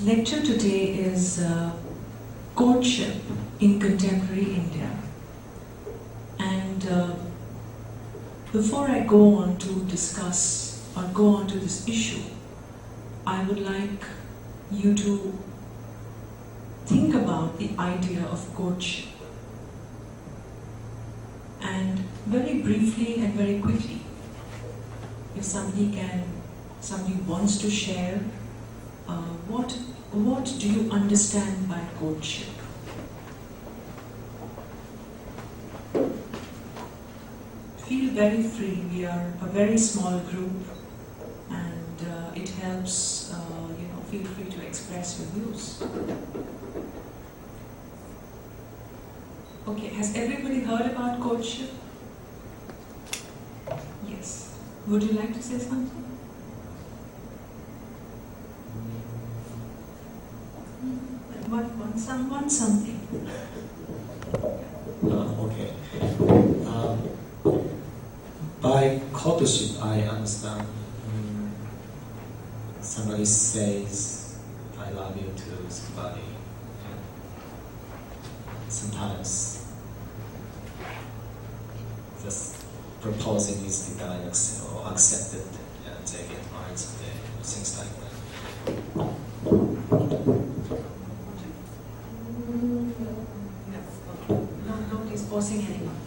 lecture today is courtship in contemporary India. And before I go on to discuss or go on to this issue, I would like you to think about the idea of courtship. And very briefly and very quickly, if somebody wants to share, what do you understand by courtship? Feel very free. We are a very small group, and it helps. Feel free to express your views. Okay, has everybody heard about courtship? Yes. Would you like to say something? Want something? Okay. By courtship, I understand somebody says, I love you to somebody. Sometimes just proposing is denied or accepted and they get married someday, things like that. Nobody's forcing anyone.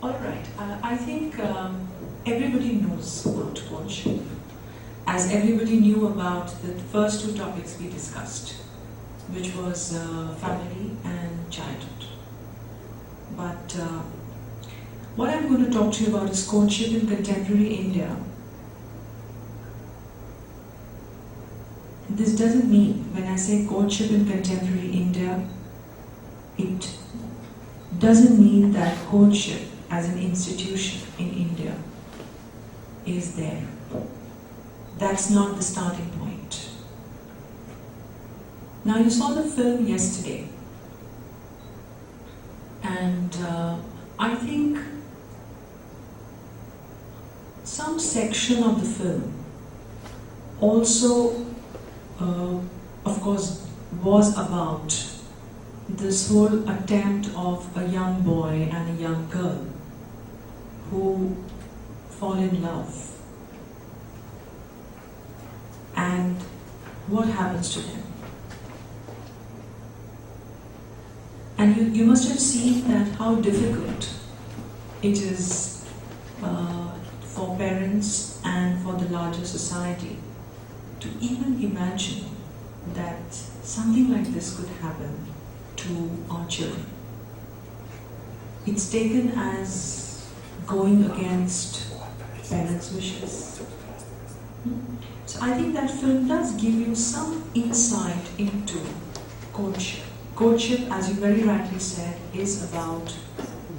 Alright, I think everybody knows about courtship, as everybody knew about the first two topics we discussed, which was family and childhood. But what I'm going to talk to you about is courtship in contemporary India. This doesn't mean, when I say courtship in contemporary India, it doesn't mean that courtship as an institution in India is there. That's not the starting point. Now, you saw the film yesterday, and I think some section of the film also, of course, was about this whole attempt of a young boy and a young girl who fall in love, and what happens to them. And you must have seen that how difficult it is for parents and for the larger society to even imagine that something like this could happen to our children. It's taken as going against parents' wishes. So I think that film does give you some insight into courtship. Courtship, as you very rightly said, is about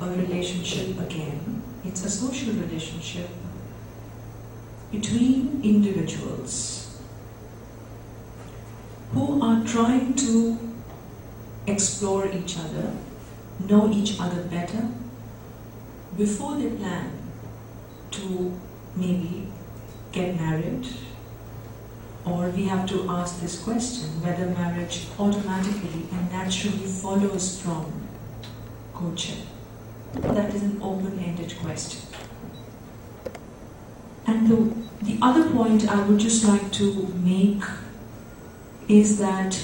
a relationship again. It's a social relationship between individuals who are trying to explore each other, know each other better, before they plan to maybe get married. Or we have to ask this question, whether marriage automatically and naturally follows from courtship. That is an open-ended question. And the other point I would just like to make is that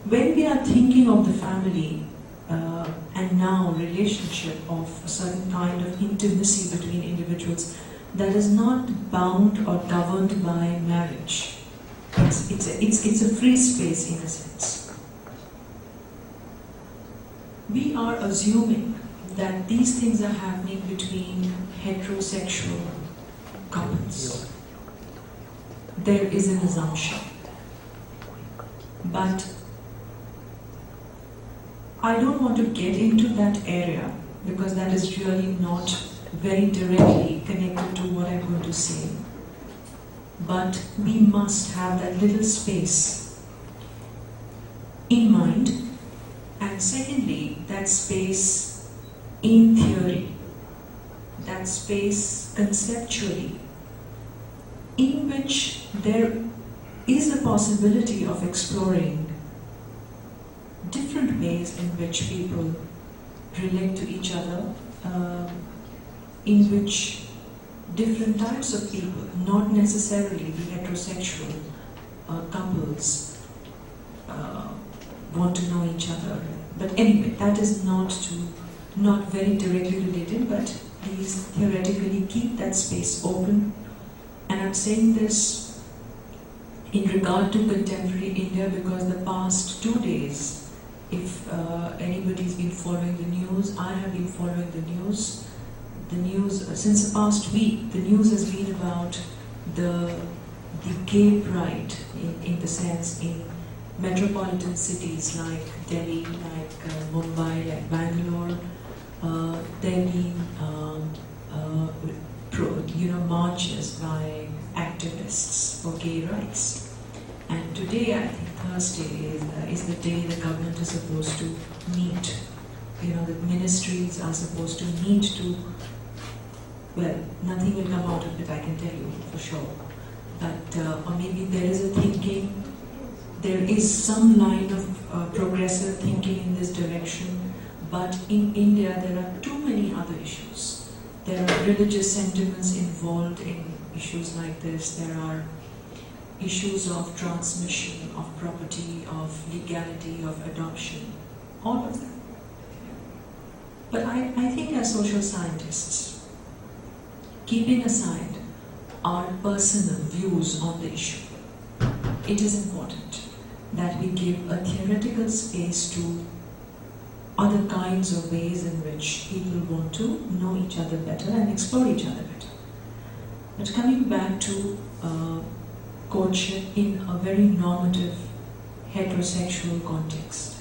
when we are thinking of the family and now relationship of a certain kind of intimacy between individuals that is not bound or governed by marriage, it's a free space in a sense. We are assuming that these things are happening between heterosexual couples. There is an assumption. But I don't want to get into that area because that is really not very directly connected to what I'm going to say. But we must have that little space in mind, and secondly, that space in theory, that space conceptually, in which there is the possibility of exploring different ways in which people relate to each other, in which different types of people, not necessarily the heterosexual couples, want to know each other. But anyway, that is not very directly related, but please theoretically keep that space open. And I'm saying this in regard to contemporary India because the past 2 days, if anybody's been following the news, I have been following the news. The news, since the past week, the news has been about the gay pride, in the sense in metropolitan cities like Delhi, like Mumbai, like Bangalore. There have been marches by activists for gay rights. And today, I think Thursday, is the day the government is supposed to meet. The ministries are supposed to meet to, well, nothing will come out of it, I can tell you for sure. But, or maybe there is a thinking, there is some line of progressive thinking in this direction, but in India there are too many other issues. There are religious sentiments involved in issues like this. There are issues of transmission, of property, of legality, of adoption, all of them. But I think as social scientists, keeping aside our personal views on the issue, it is important that we give a theoretical space to other kinds of ways in which people want to know each other better and explore each other better. But coming back to courtship in a very normative heterosexual context,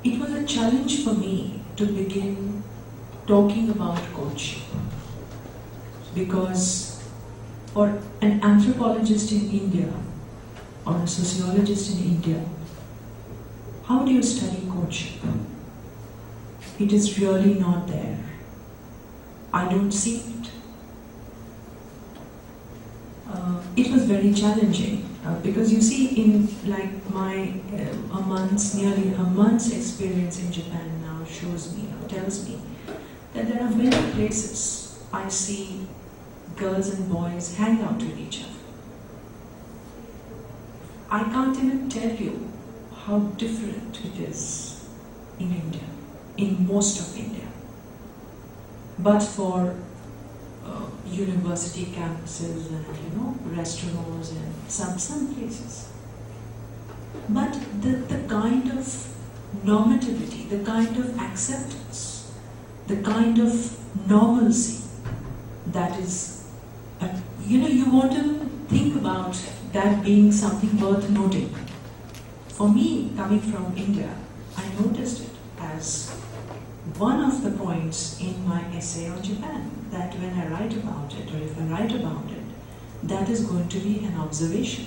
it was a challenge for me to begin talking about courtship because for an anthropologist in India or a sociologist in India, how do you study courtship? It is really not there. I don't see it. It was very challenging because you see, in like my nearly a month's experience in Japan now shows me, or tells me, that there are many places I see girls and boys hang out with each other. I can't even tell you how different it is in India, in most of India. But for university campuses and restaurants and some places. But the kind of normativity, the kind of acceptance, the kind of normalcy that is, you want to think about that being something worth noting. For me, coming from India, I noticed it as one of the points in my essay on Japan, that when I write about it, or if I write about it, that is going to be an observation.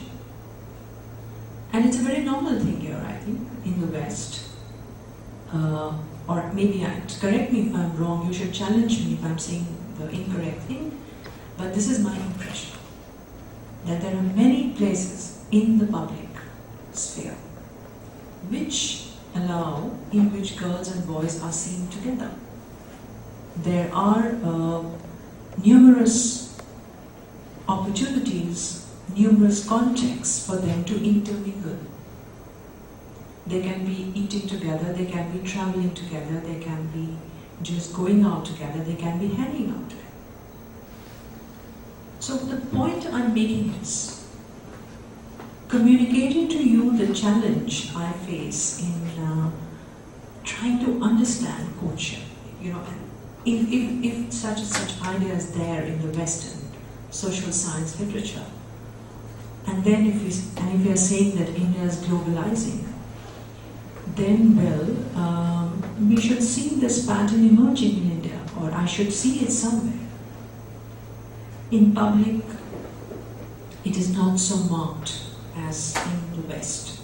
And it's a very normal thing here, I think, in the West. Or maybe, correct me if I'm wrong, you should challenge me if I'm saying the incorrect thing, but this is my impression, that there are many places in the public sphere in which girls and boys are seen together. There are numerous opportunities, numerous contexts for them to intermingle. They can be eating together, they can be traveling together, they can be just going out together, they can be hanging out together. So the point I'm making is communicating to you the challenge I face in trying to understand courtship. If such idea is there in the Western social science literature, and then if we are saying that India is globalizing, then we should see this pattern emerging in India, or I should see it somewhere. In public, it is not so marked as in the West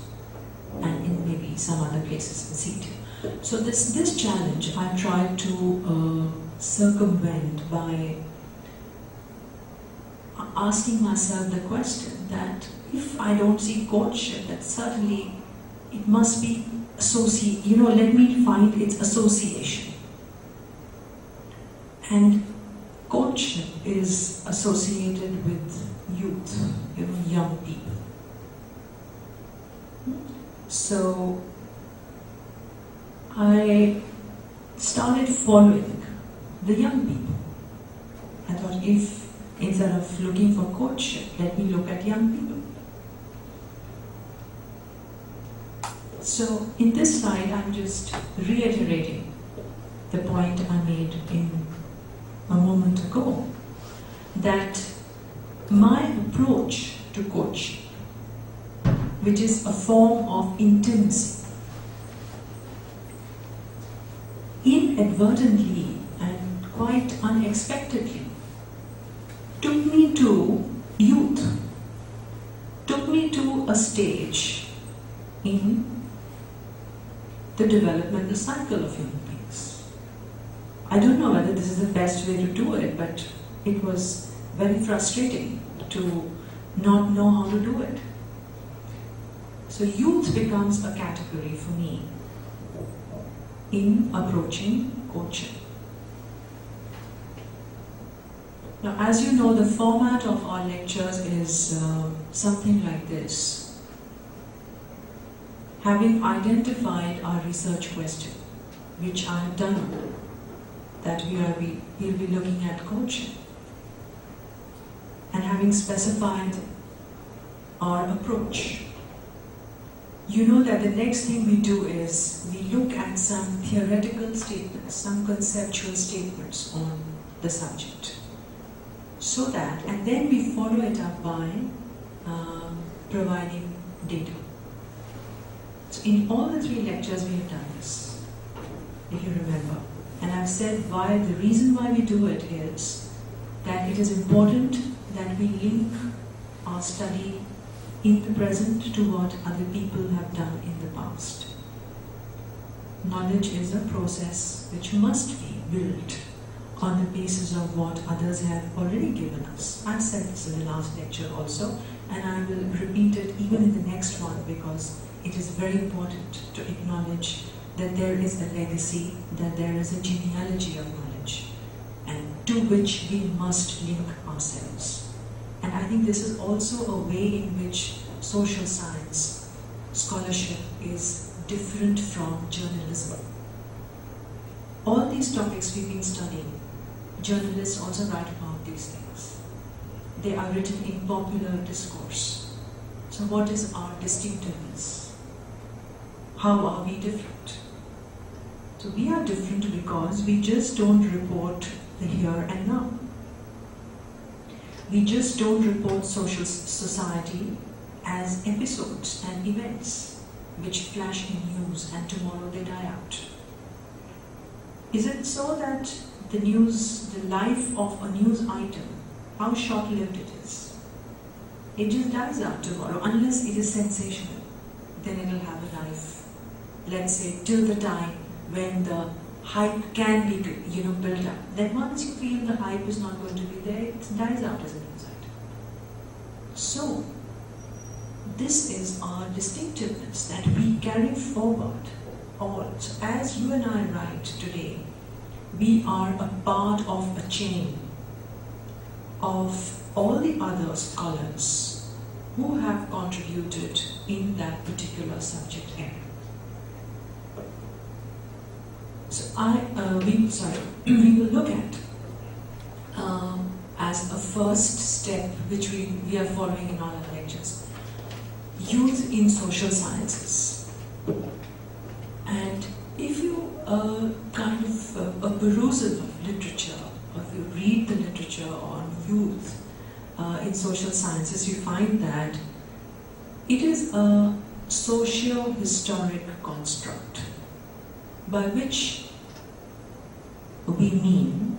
and in maybe some other places in CETA. So this challenge I've tried to circumvent by asking myself the question that if I don't see courtship, that certainly it must be let me find its association. And courtship is associated with youth, young people. So I started following the young people. I thought, if instead of looking for courtship, let me look at young people. So in this slide, I'm just reiterating the point I made in a moment ago, that my approach to courtship, which is a form of intimacy, inadvertently and quite unexpectedly took me to youth, took me to a stage in the developmental cycle of human beings. I don't know whether this is the best way to do it, but it was very frustrating to not know how to do it. So youth becomes a category for me in approaching courtship. Now, as you know, the format of our lectures is something like this. Having identified our research question, which I have done, that we'll be looking at courtship, and having specified our approach, you know that the next thing we do is we look at some theoretical statements, some conceptual statements on the subject. So that, and then we follow it up by providing data. So in all the 3 lectures we have done this, if you remember. And I've said the reason why we do it is that it is important that we link our study in the present to what other people have done in the past. Knowledge is a process which must be built on the basis of what others have already given us. I said this in the last lecture also, and I will repeat it even in the next one, because it is very important to acknowledge that there is a legacy, that there is a genealogy of knowledge, and to which we must link ourselves. And I think this is also a way in which social science scholarship is different from journalism. All these topics we've been studying, journalists also write about these things. They are written in popular discourse. So what is our distinctiveness? How are we different? So we are different because we just don't report the here and now. We just don't report society as episodes and events which flash in news and tomorrow they die out. Is it so that the life of a news item, how short-lived it is? It just dies out tomorrow, unless it is sensational. Then it will have a life, let's say, till the time when the hype can be built up. Then once you feel the hype is not going to be there, it dies out as a news item. So, this is our distinctiveness that we carry forward all. So as you and I write today, we are a part of a chain of all the other scholars who have contributed in that particular subject area. So we will look at as a first step, which we are following in all our lectures, youth in social sciences. And if you a perusal of literature, or if you read the literature on youth in social sciences, you find that it is a socio-historic construct, by which we mean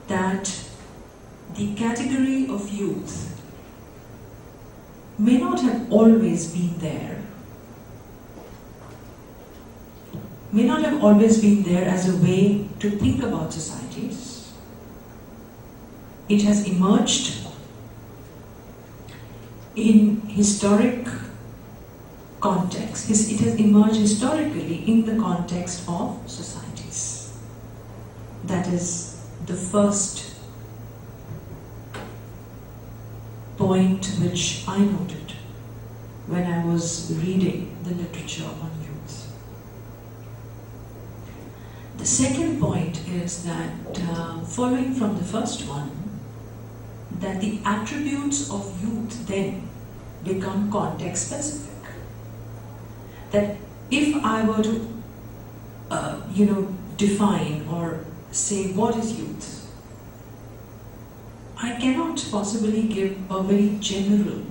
that the category of youth may not have always been there, may not have always been there as a way to think about societies. It has emerged in historic context. It has emerged historically in the context of societies. That is the first point which I noted when I was reading the literature on youth. The second point is that, following from the first one, that the attributes of youth then become context specific. That if I were to, define or say what is youth, I cannot possibly give a very general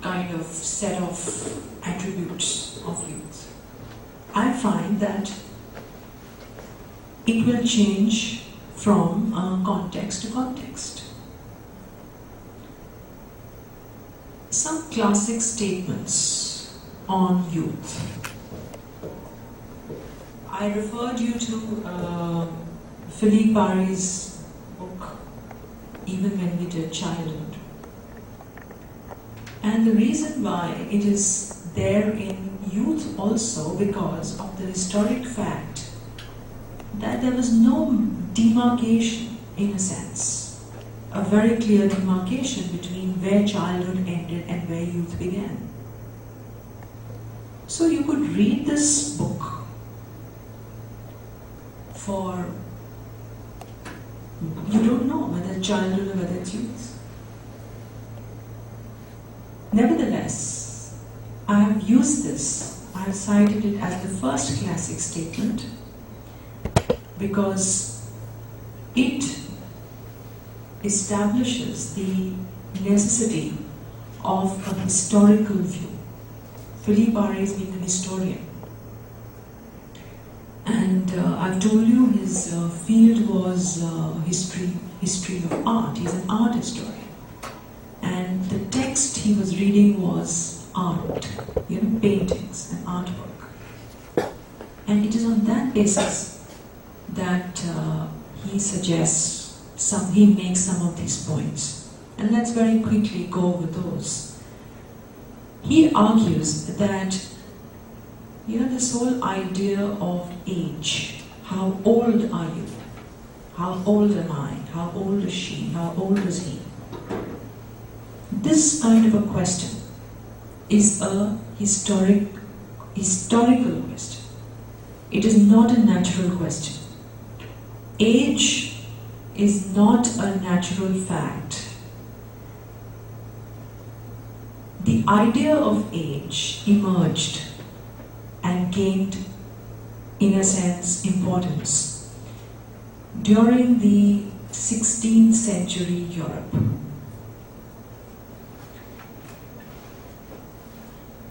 kind of set of attributes of youth. I find that it will change from context to context. Some classic statements on youth. I referred you to Philippe Barry's book, Even When We Did Childhood. And the reason why it is there in youth also because of the historic fact that there was no demarcation, in a sense, a very clear demarcation between where childhood ended and where youth began. So you could read this book for, you don't know whether it's childhood or whether it's youth. Nevertheless, I have used this, I have cited it as the first classic statement because it establishes the necessity of a historical view. Philippe Barry is being an historian. And I've told you his field was history of art. He's an art historian. And the text he was reading was art, paintings and artwork. And it is on that basis that he suggests he makes some of these points. And let's very quickly go over those. He argues that this whole idea of age, how old are you? How old am I? How old is she? How old is he? This kind of a question is a historical question. It is not a natural question. Age is not a natural fact. The idea of age emerged and gained, in a sense, importance during the 16th century Europe.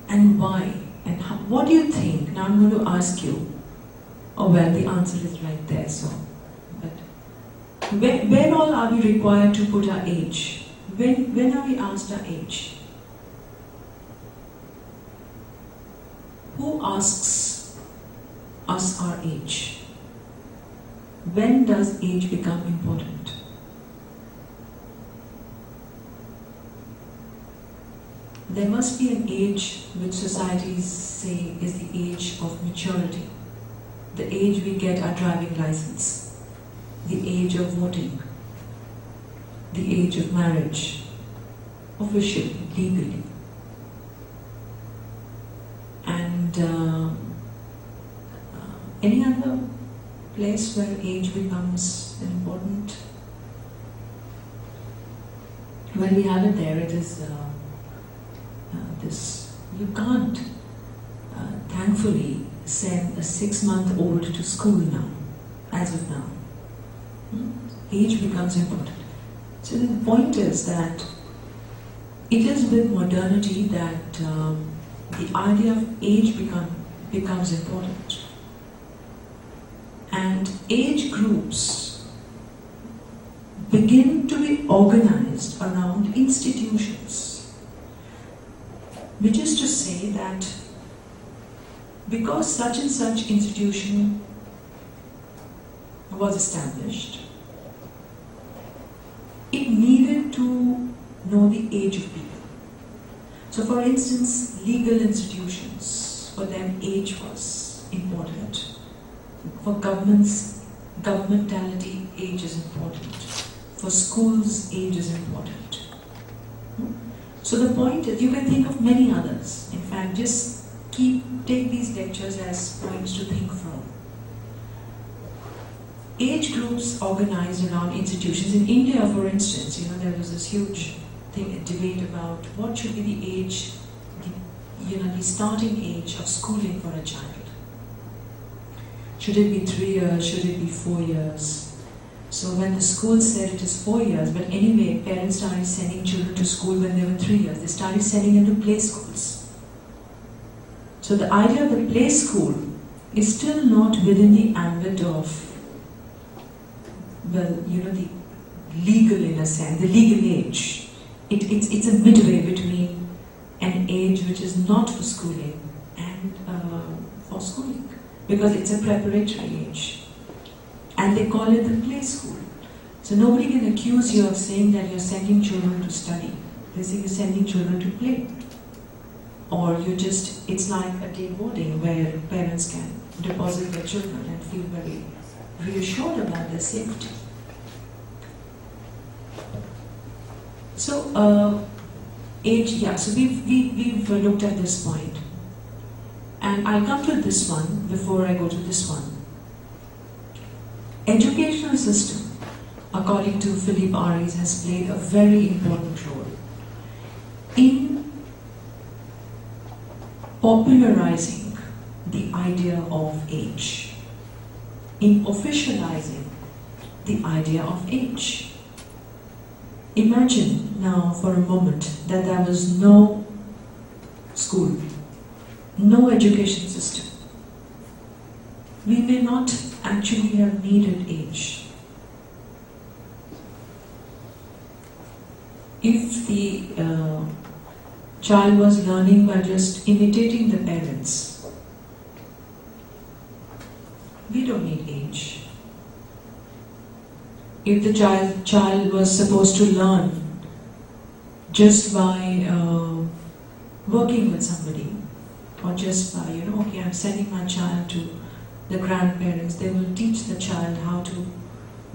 And why? And how, what do you think? Now I'm going to ask you. Oh well, the answer is right there, so. But when all are we required to put our age? When are we asked our age? Who asks us our age? When does age become important? There must be an age which societies say is the age of maturity, the age we get our driving license, the age of voting, the age of marriage, officially, legally. And any other place where age becomes important? Well, we have it there. It is this. You can't, thankfully, send a 6-month-old to school now, as of now. Age becomes important. So the point is that it is with modernity that the idea of age becomes important. And age groups begin to be organized around institutions. Which is to say that because such and such institution was established, it needed to know the age of people. So for instance, legal institutions, for them age was important. For governmentality, age is important. For schools, age is important. So the point is, you can think of many others. In fact, just take these lectures as points to think from. Age groups organized around institutions. In India, for instance, there was this huge debate about what should be the age, the starting age of schooling for a child. Should it be 3 years? Should it be 4 years? So when the school said it is 4 years, but anyway, parents started sending children to school when they were 3 years. They started sending them to play schools. So the idea of the play school is still not within the ambit of, the legal, in a sense, the legal age. It's a midway between an age which is not for schooling and for schooling, because it's a preparatory age. And they call it the play school. So nobody can accuse you of saying that you're sending children to study. They say you're sending children to play. Or it's like a day boarding where parents can deposit their children and feel very reassured about their safety. So, age, so we've looked at this point. And I'll come to this one before I go to this one. Educational system, according to Philippe Aries, has played a very important role in popularizing the idea of age, in officializing the idea of age. Imagine now for a moment that there was no school, no education system. We may not actually have needed age. If the child was learning by just imitating the parents, we don't need age. If the child was supposed to learn just by working with somebody, or just by, okay, I'm sending my child to the grandparents, they will teach the child how to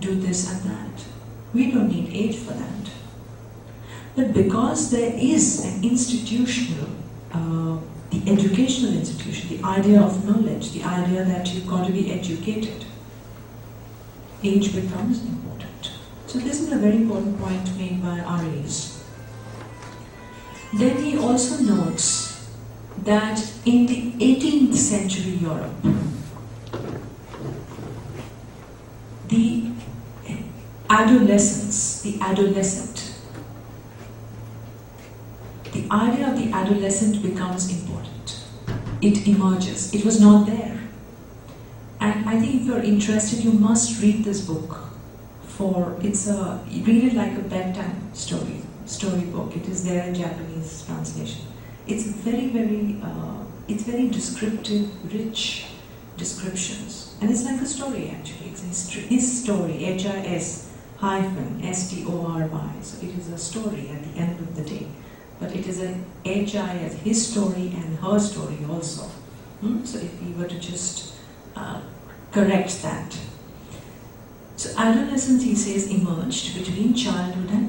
do this and that. We don't need age for that. But because there is an institutional, the educational institution, the idea of knowledge, the idea that you've got to be educated, age becomes important. So this is a very important point made by Aries. Then he also notes that in the 18th century Europe, the adolescent, the idea of the adolescent becomes important. It emerges. It was not there. And I think if you're interested, you must read this book. Read it like a bedtime storybook. It is there in Japanese translation. It's very descriptive, rich descriptions. And it's like a story actually. It's his story, HIS-STORY. So it is a story at the end of the day. But it is an HI as his story and her story also. So if we were to just correct that. So adolescence, he says, emerged between childhood and